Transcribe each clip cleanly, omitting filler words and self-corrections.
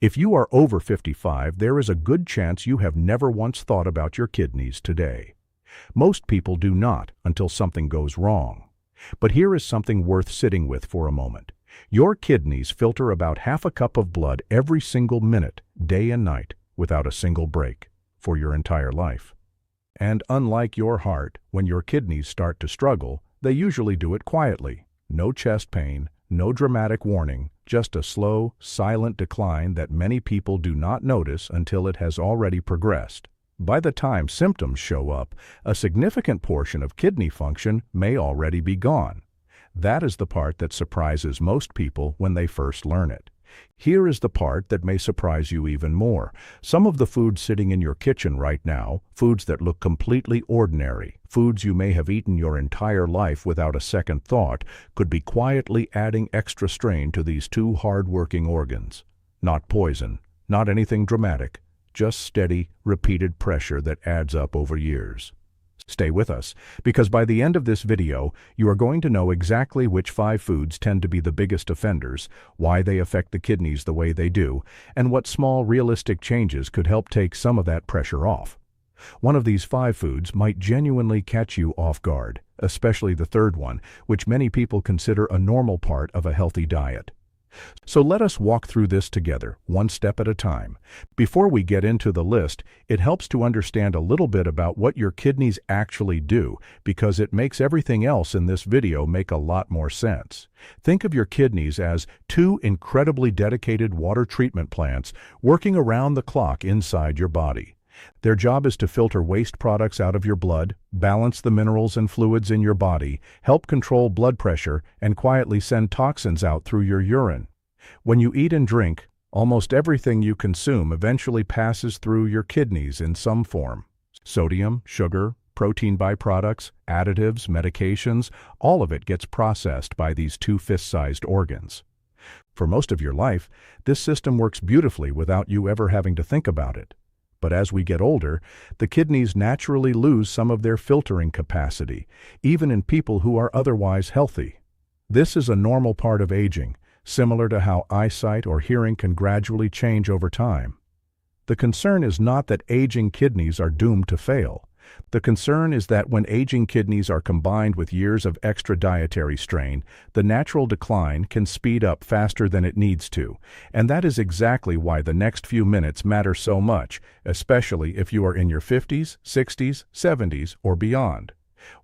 If you are over 55, there is a good chance you have never once thought about your kidneys today. Most people do not until something goes wrong. But here is something worth sitting with for a moment. Your kidneys filter about half a cup of blood every single minute, day and night, without a single break, for your entire life. And unlike your heart, when your kidneys start to struggle, they usually do it quietly. No chest pain, no dramatic warning, just a slow, silent decline that many people do not notice until it has already progressed. By the time symptoms show up, a significant portion of kidney function may already be gone. That is the part that surprises most people when they first learn it. Here is the part that may surprise you even more. Some of the foods sitting in your kitchen right now, foods that look completely ordinary, foods you may have eaten your entire life without a second thought, could be quietly adding extra strain to these two hard-working organs. Not poison, not anything dramatic, just steady, repeated pressure that adds up over years. Stay with us, because by the end of this video, you are going to know exactly which 5 foods tend to be the biggest offenders, why they affect the kidneys the way they do, and what small, realistic changes could help take some of that pressure off. One of these 5 foods might genuinely catch you off guard, especially the third one, which many people consider a normal part of a healthy diet. So let us walk through this together, one step at a time. Before we get into the list, it helps to understand a little bit about what your kidneys actually do, because it makes everything else in this video make a lot more sense. Think of your kidneys as 2 incredibly dedicated water treatment plants working around the clock inside your body. Their job is to filter waste products out of your blood, balance the minerals and fluids in your body, help control blood pressure, and quietly send toxins out through your urine. When you eat and drink, almost everything you consume eventually passes through your kidneys in some form. Sodium, sugar, protein byproducts, additives, medications, all of it gets processed by these 2 fist-sized organs. For most of your life, this system works beautifully without you ever having to think about it. But as we get older, the kidneys naturally lose some of their filtering capacity, even in people who are otherwise healthy. This is a normal part of aging, similar to how eyesight or hearing can gradually change over time. The concern is not that aging kidneys are doomed to fail. The concern is that when aging kidneys are combined with years of extra dietary strain, the natural decline can speed up faster than it needs to. And that is exactly why the next few minutes matter so much, especially if you are in your 50s, 60s, 70s, or beyond.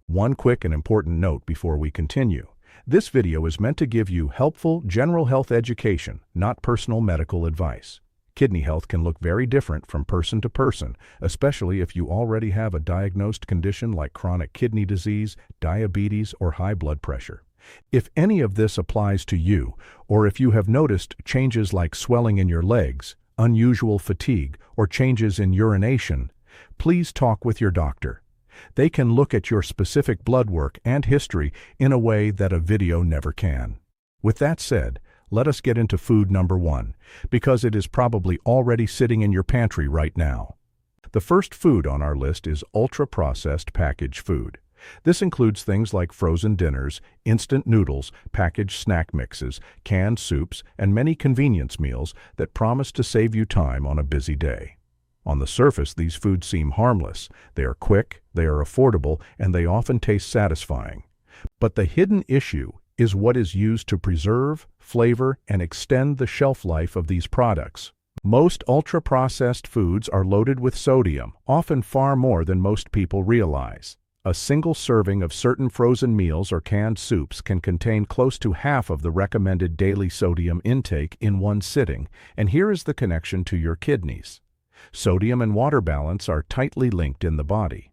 One quick and important note before we continue. This video is meant to give you helpful general health education, not personal medical advice. Kidney health can look very different from person to person, especially if you already have a diagnosed condition like chronic kidney disease, diabetes, or high blood pressure. If any of this applies to you, or if you have noticed changes like swelling in your legs, unusual fatigue, or changes in urination, please talk with your doctor. They can look at your specific blood work and history in a way that a video never can. With that said, let us get into food number 1, because it is probably already sitting in your pantry right now. The first food on our list is ultra-processed packaged food. This includes things like frozen dinners, instant noodles, packaged snack mixes, canned soups, and many convenience meals that promise to save you time on a busy day. On the surface, these foods seem harmless. They are quick, they are affordable, and they often taste satisfying. But the hidden issue is what is used to preserve, flavor, and extend the shelf life of these products. Most ultra-processed foods are loaded with sodium, often far more than most people realize. A single serving of certain frozen meals or canned soups can contain close to half of the recommended daily sodium intake in one sitting, and here is the connection to your kidneys. Sodium and water balance are tightly linked in the body.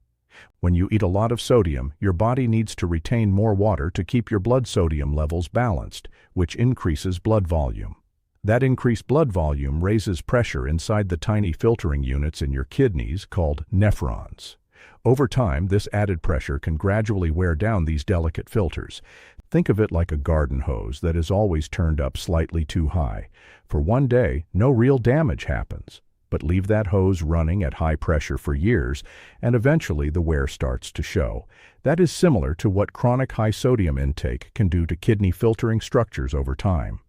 When you eat a lot of sodium, your body needs to retain more water to keep your blood sodium levels balanced, which increases blood volume. That increased blood volume raises pressure inside the tiny filtering units in your kidneys called nephrons. Over time, this added pressure can gradually wear down these delicate filters. Think of it like a garden hose that is always turned up slightly too high. For one day, no real damage happens. But leave that hose running at high pressure for years, and eventually the wear starts to show. That is similar to what chronic high sodium intake can do to kidney filtering structures over time.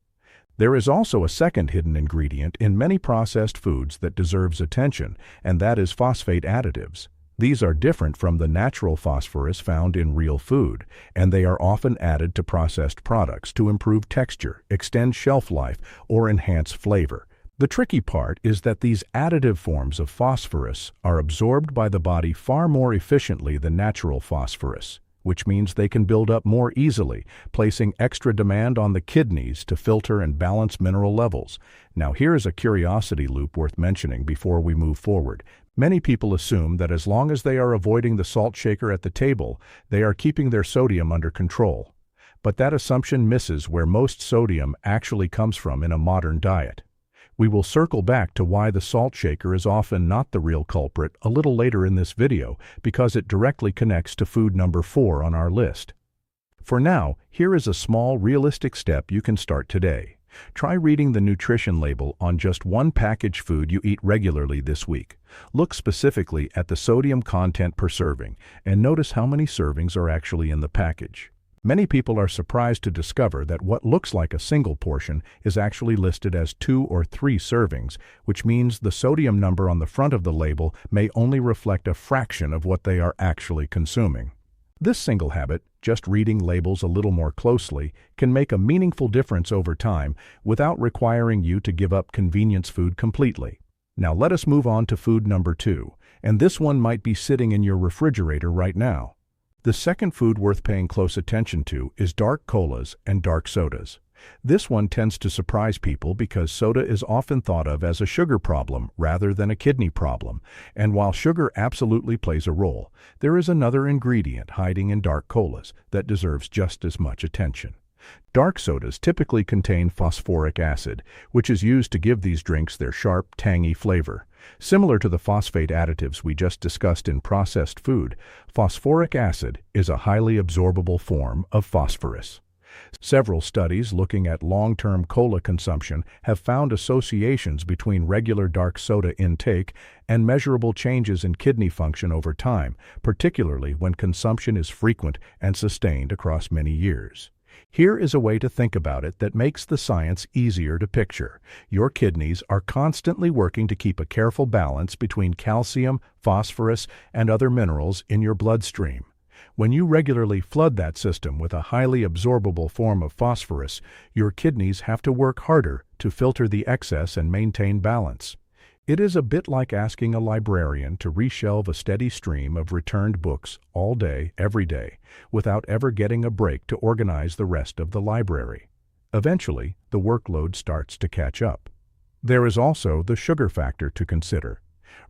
There is also a second hidden ingredient in many processed foods that deserves attention, and that is phosphate additives. These are different from the natural phosphorus found in real food, and they are often added to processed products to improve texture, extend shelf life, or enhance flavor. The tricky part is that these additive forms of phosphorus are absorbed by the body far more efficiently than natural phosphorus, which means they can build up more easily, placing extra demand on the kidneys to filter and balance mineral levels. Now here is a curiosity loop worth mentioning before we move forward. Many people assume that as long as they are avoiding the salt shaker at the table, they are keeping their sodium under control. But that assumption misses where most sodium actually comes from in a modern diet. We will circle back to why the salt shaker is often not the real culprit a little later in this video, because it directly connects to food number 4 on our list. For now, here is a small, realistic step you can start today. Try reading the nutrition label on just one packaged food you eat regularly this week. Look specifically at the sodium content per serving, and notice how many servings are actually in the package. Many people are surprised to discover that what looks like a single portion is actually listed as 2 or 3 servings, which means the sodium number on the front of the label may only reflect a fraction of what they are actually consuming. This single habit, just reading labels a little more closely, can make a meaningful difference over time without requiring you to give up convenience food completely. Now let us move on to food number 2, and this one might be sitting in your refrigerator right now. The second food worth paying close attention to is dark colas and dark sodas. This one tends to surprise people because soda is often thought of as a sugar problem rather than a kidney problem, and while sugar absolutely plays a role, there is another ingredient hiding in dark colas that deserves just as much attention. Dark sodas typically contain phosphoric acid, which is used to give these drinks their sharp, tangy flavor. Similar to the phosphate additives we just discussed in processed food, phosphoric acid is a highly absorbable form of phosphorus. Several studies looking at long-term cola consumption have found associations between regular dark soda intake and measurable changes in kidney function over time, particularly when consumption is frequent and sustained across many years. Here is a way to think about it that makes the science easier to picture. Your kidneys are constantly working to keep a careful balance between calcium, phosphorus, and other minerals in your bloodstream. When you regularly flood that system with a highly absorbable form of phosphorus, your kidneys have to work harder to filter the excess and maintain balance. It is a bit like asking a librarian to reshelve a steady stream of returned books all day, every day, without ever getting a break to organize the rest of the library. Eventually, the workload starts to catch up. There is also the sugar factor to consider.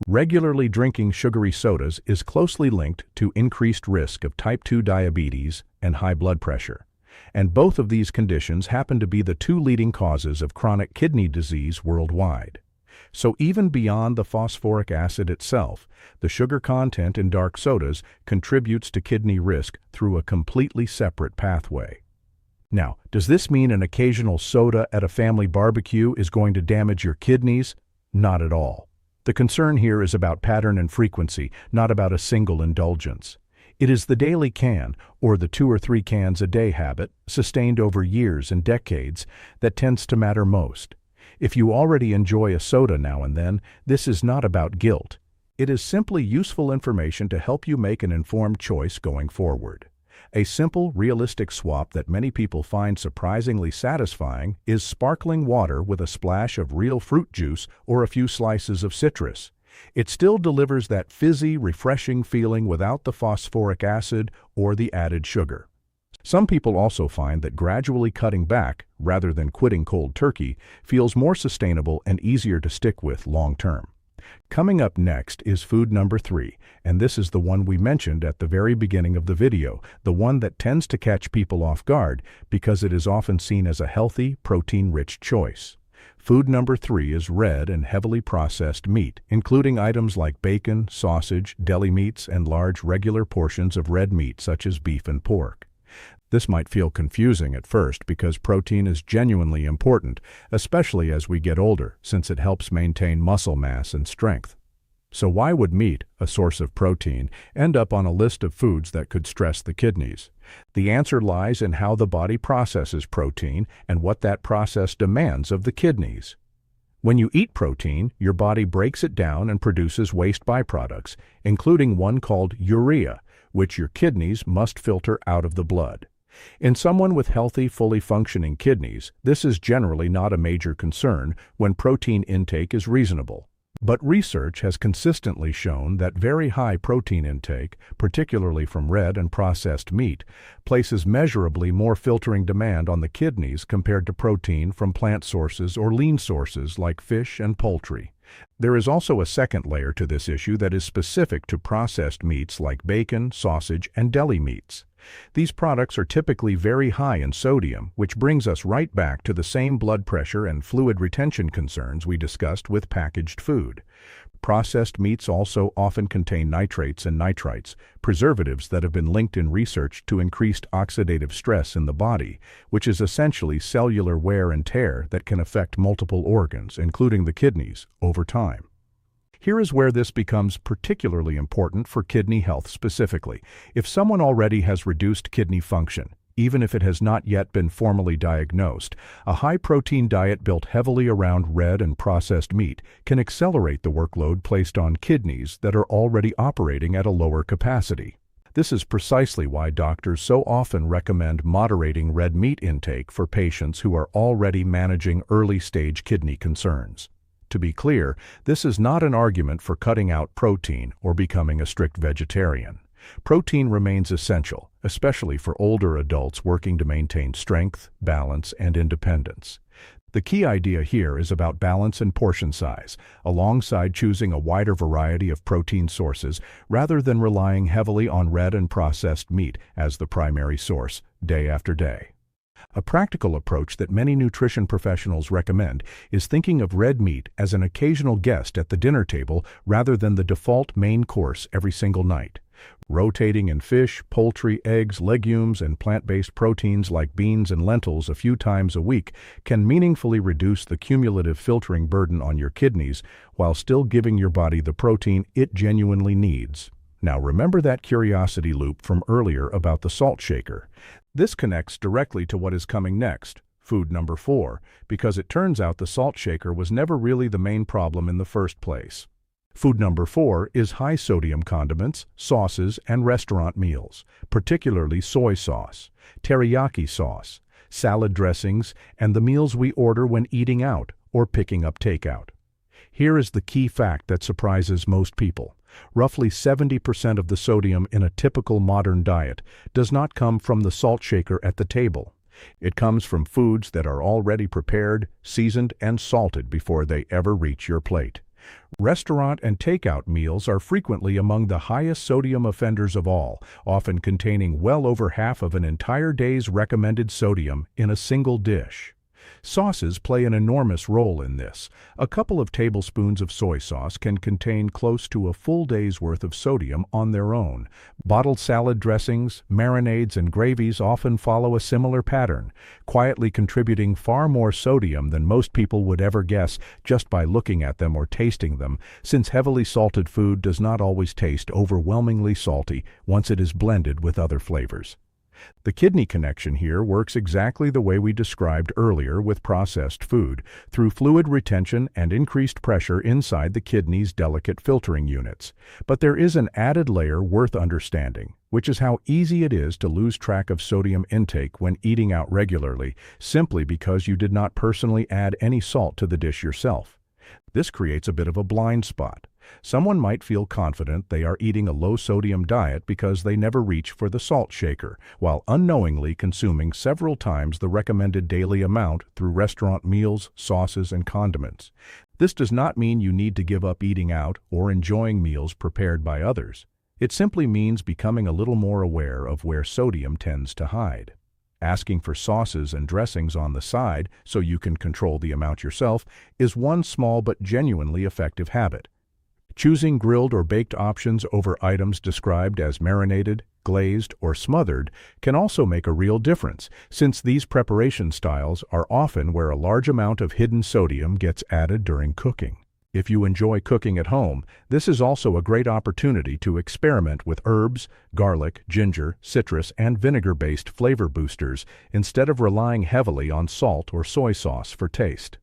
Regularly drinking sugary sodas is closely linked to increased risk of type 2 diabetes and high blood pressure. And both of these conditions happen to be the 2 leading causes of chronic kidney disease worldwide. So even beyond the phosphoric acid itself, the sugar content in dark sodas contributes to kidney risk through a completely separate pathway. Now, does this mean an occasional soda at a family barbecue is going to damage your kidneys? Not at all. The concern here is about pattern and frequency, not about a single indulgence. It is the daily can, or the 2 or 3 cans a day habit, sustained over years and decades, that tends to matter most. If you already enjoy a soda now and then, this is not about guilt. It is simply useful information to help you make an informed choice going forward. A simple, realistic swap that many people find surprisingly satisfying is sparkling water with a splash of real fruit juice or a few slices of citrus. It still delivers that fizzy, refreshing feeling without the phosphoric acid or the added sugar. Some people also find that gradually cutting back, rather than quitting cold turkey, feels more sustainable and easier to stick with long term. Coming up next is food number 3, and this is the one we mentioned at the very beginning of the video, the one that tends to catch people off guard because it is often seen as a healthy, protein-rich choice. Food number 3 is red and heavily processed meat, including items like bacon, sausage, deli meats, and large regular portions of red meat such as beef and pork. This might feel confusing at first because protein is genuinely important, especially as we get older, since it helps maintain muscle mass and strength. So why would meat, a source of protein, end up on a list of foods that could stress the kidneys? The answer lies in how the body processes protein and what that process demands of the kidneys. When you eat protein, your body breaks it down and produces waste byproducts, including one called urea, which your kidneys must filter out of the blood. In someone with healthy, fully functioning kidneys, this is generally not a major concern when protein intake is reasonable. But research has consistently shown that very high protein intake, particularly from red and processed meat, places measurably more filtering demand on the kidneys compared to protein from plant sources or lean sources like fish and poultry. There is also a second layer to this issue that is specific to processed meats like bacon, sausage, and deli meats. These products are typically very high in sodium, which brings us right back to the same blood pressure and fluid retention concerns we discussed with packaged food. Processed meats also often contain nitrates and nitrites, preservatives that have been linked in research to increased oxidative stress in the body, which is essentially cellular wear and tear that can affect multiple organs, including the kidneys, over time. Here is where this becomes particularly important for kidney health specifically. If someone already has reduced kidney function, even if it has not yet been formally diagnosed, a high-protein diet built heavily around red and processed meat can accelerate the workload placed on kidneys that are already operating at a lower capacity. This is precisely why doctors so often recommend moderating red meat intake for patients who are already managing early-stage kidney concerns. To be clear, this is not an argument for cutting out protein or becoming a strict vegetarian. Protein remains essential, especially for older adults working to maintain strength, balance, and independence. The key idea here is about balance and portion size, alongside choosing a wider variety of protein sources rather than relying heavily on red and processed meat as the primary source, day after day. A practical approach that many nutrition professionals recommend is thinking of red meat as an occasional guest at the dinner table rather than the default main course every single night. Rotating in fish, poultry, eggs, legumes, and plant-based proteins like beans and lentils a few times a week can meaningfully reduce the cumulative filtering burden on your kidneys while still giving your body the protein it genuinely needs. Now remember that curiosity loop from earlier about the salt shaker. This connects directly to what is coming next, food number 4, because it turns out the salt shaker was never really the main problem in the first place. Food number 4 is high-sodium condiments, sauces, and restaurant meals, particularly soy sauce, teriyaki sauce, salad dressings, and the meals we order when eating out or picking up takeout. Here is the key fact that surprises most people. Roughly 70% of the sodium in a typical modern diet does not come from the salt shaker at the table. It comes from foods that are already prepared, seasoned, and salted before they ever reach your plate. Restaurant and takeout meals are frequently among the highest sodium offenders of all, often containing well over half of an entire day's recommended sodium in a single dish. Sauces play an enormous role in this. A couple of tablespoons of soy sauce can contain close to a full day's worth of sodium on their own. Bottled salad dressings, marinades, and gravies often follow a similar pattern, quietly contributing far more sodium than most people would ever guess just by looking at them or tasting them, since heavily salted food does not always taste overwhelmingly salty once it is blended with other flavors. The kidney connection here works exactly the way we described earlier with processed food, through fluid retention and increased pressure inside the kidney's delicate filtering units. But there is an added layer worth understanding, which is how easy it is to lose track of sodium intake when eating out regularly, simply because you did not personally add any salt to the dish yourself. This creates a bit of a blind spot. Someone might feel confident they are eating a low-sodium diet because they never reach for the salt shaker, while unknowingly consuming several times the recommended daily amount through restaurant meals, sauces, and condiments. This does not mean you need to give up eating out or enjoying meals prepared by others. It simply means becoming a little more aware of where sodium tends to hide. Asking for sauces and dressings on the side so you can control the amount yourself is one small but genuinely effective habit. Choosing grilled or baked options over items described as marinated, glazed, or smothered can also make a real difference, since these preparation styles are often where a large amount of hidden sodium gets added during cooking. If you enjoy cooking at home, this is also a great opportunity to experiment with herbs, garlic, ginger, citrus, and vinegar-based flavor boosters instead of relying heavily on salt or soy sauce for taste.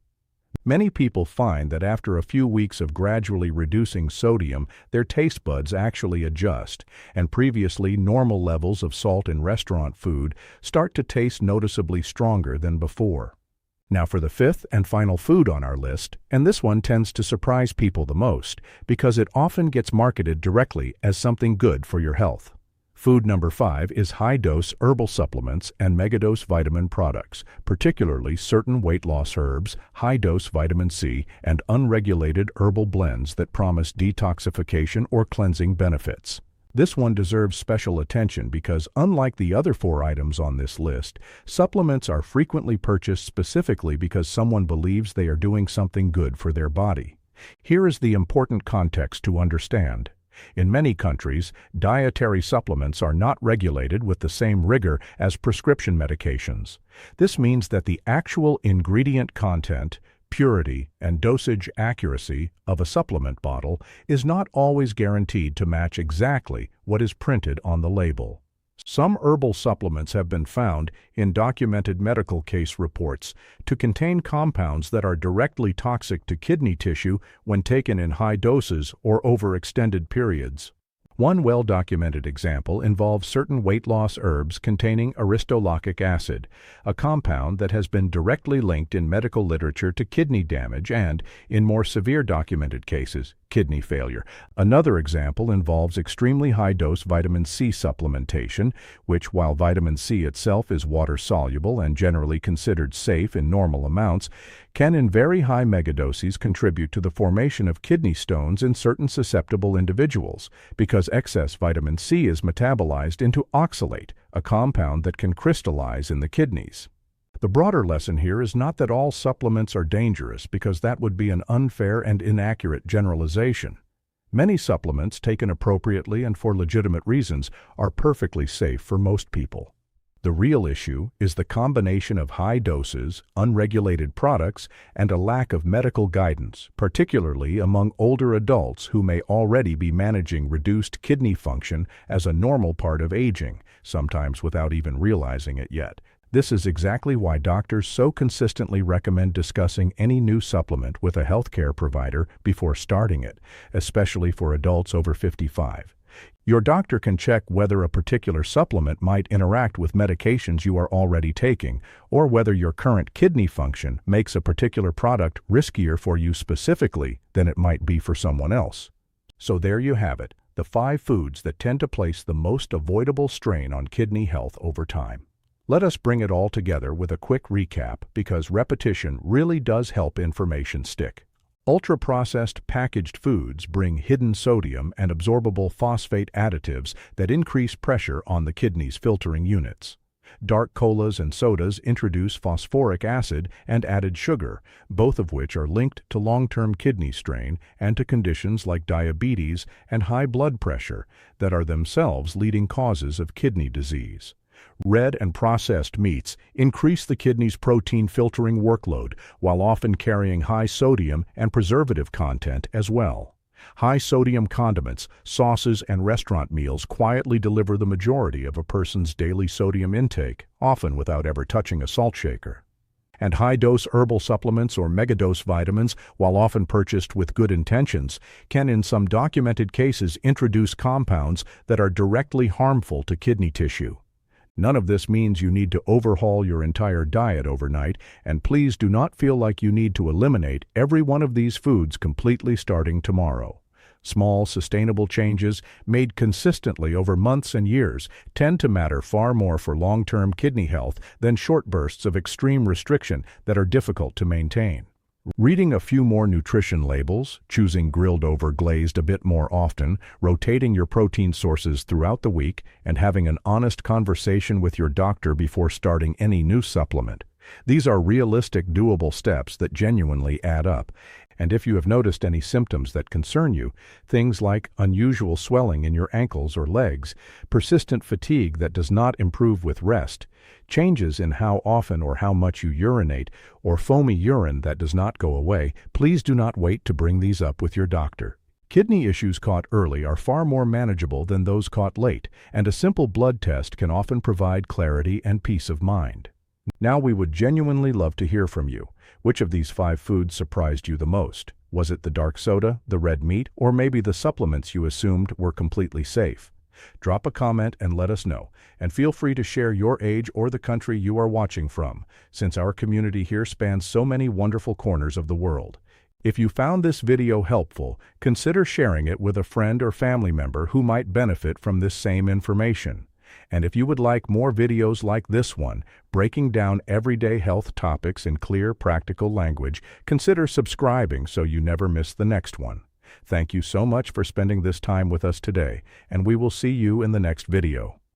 Many people find that after a few weeks of gradually reducing sodium, their taste buds actually adjust, and previously normal levels of salt in restaurant food start to taste noticeably stronger than before. Now for the fifth and final food on our list, and this one tends to surprise people the most because it often gets marketed directly as something good for your health. Food number 5 is high-dose herbal supplements and megadose vitamin products, particularly certain weight loss herbs, high-dose vitamin C, and unregulated herbal blends that promise detoxification or cleansing benefits. This one deserves special attention because, unlike the other 4 items on this list, supplements are frequently purchased specifically because someone believes they are doing something good for their body. Here is the important context to understand. In many countries, dietary supplements are not regulated with the same rigor as prescription medications. This means that the actual ingredient content, purity, and dosage accuracy of a supplement bottle is not always guaranteed to match exactly what is printed on the label. Some herbal supplements have been found in documented medical case reports to contain compounds that are directly toxic to kidney tissue when taken in high doses or over extended periods. One well-documented example involves certain weight loss herbs containing aristolactic acid, a compound that has been directly linked in medical literature to kidney damage and, in more severe documented cases, kidney failure. Another example involves extremely high-dose vitamin C supplementation, which, while vitamin C itself is water-soluble and generally considered safe in normal amounts, can in very high megadoses contribute to the formation of kidney stones in certain susceptible individuals, because excess vitamin C is metabolized into oxalate, a compound that can crystallize in the kidneys. The broader lesson here is not that all supplements are dangerous, because that would be an unfair and inaccurate generalization. Many supplements, taken appropriately and for legitimate reasons, are perfectly safe for most people. The real issue is the combination of high doses, unregulated products, and a lack of medical guidance, particularly among older adults who may already be managing reduced kidney function as a normal part of aging, sometimes without even realizing it yet. This is exactly why doctors so consistently recommend discussing any new supplement with a healthcare provider before starting it, especially for adults over 55. Your doctor can check whether a particular supplement might interact with medications you are already taking, or whether your current kidney function makes a particular product riskier for you specifically than it might be for someone else. So there you have it, the 5 foods that tend to place the most avoidable strain on kidney health over time. Let us bring it all together with a quick recap, because repetition really does help information stick. Ultra-processed packaged foods bring hidden sodium and absorbable phosphate additives that increase pressure on the kidney's filtering units. Dark colas and sodas introduce phosphoric acid and added sugar, both of which are linked to long-term kidney strain and to conditions like diabetes and high blood pressure that are themselves leading causes of kidney disease. Red and processed meats increase the kidney's protein filtering workload while often carrying high sodium and preservative content as well. High sodium condiments, sauces, and restaurant meals quietly deliver the majority of a person's daily sodium intake, often without ever touching a salt shaker. And high-dose herbal supplements or megadose vitamins, while often purchased with good intentions, can in some documented cases introduce compounds that are directly harmful to kidney tissue. None of this means you need to overhaul your entire diet overnight, and please do not feel like you need to eliminate every one of these foods completely starting tomorrow. Small, sustainable changes, made consistently over months and years, tend to matter far more for long-term kidney health than short bursts of extreme restriction that are difficult to maintain. Reading a few more nutrition labels, choosing grilled over glazed a bit more often, rotating your protein sources throughout the week, and having an honest conversation with your doctor before starting any new supplement. These are realistic, doable steps that genuinely add up. And if you have noticed any symptoms that concern you, things like unusual swelling in your ankles or legs, persistent fatigue that does not improve with rest, changes in how often or how much you urinate, or foamy urine that does not go away, please do not wait to bring these up with your doctor. Kidney issues caught early are far more manageable than those caught late, and a simple blood test can often provide clarity and peace of mind. Now we would genuinely love to hear from you. Which of these 5 foods surprised you the most? Was it the dark soda, the red meat, or maybe the supplements you assumed were completely safe? Drop a comment and let us know, and feel free to share your age or the country you are watching from, since our community here spans so many wonderful corners of the world. If you found this video helpful, consider sharing it with a friend or family member who might benefit from this same information. And if you would like more videos like this one, breaking down everyday health topics in clear, practical language, consider subscribing so you never miss the next one. Thank you so much for spending this time with us today, and we will see you in the next video.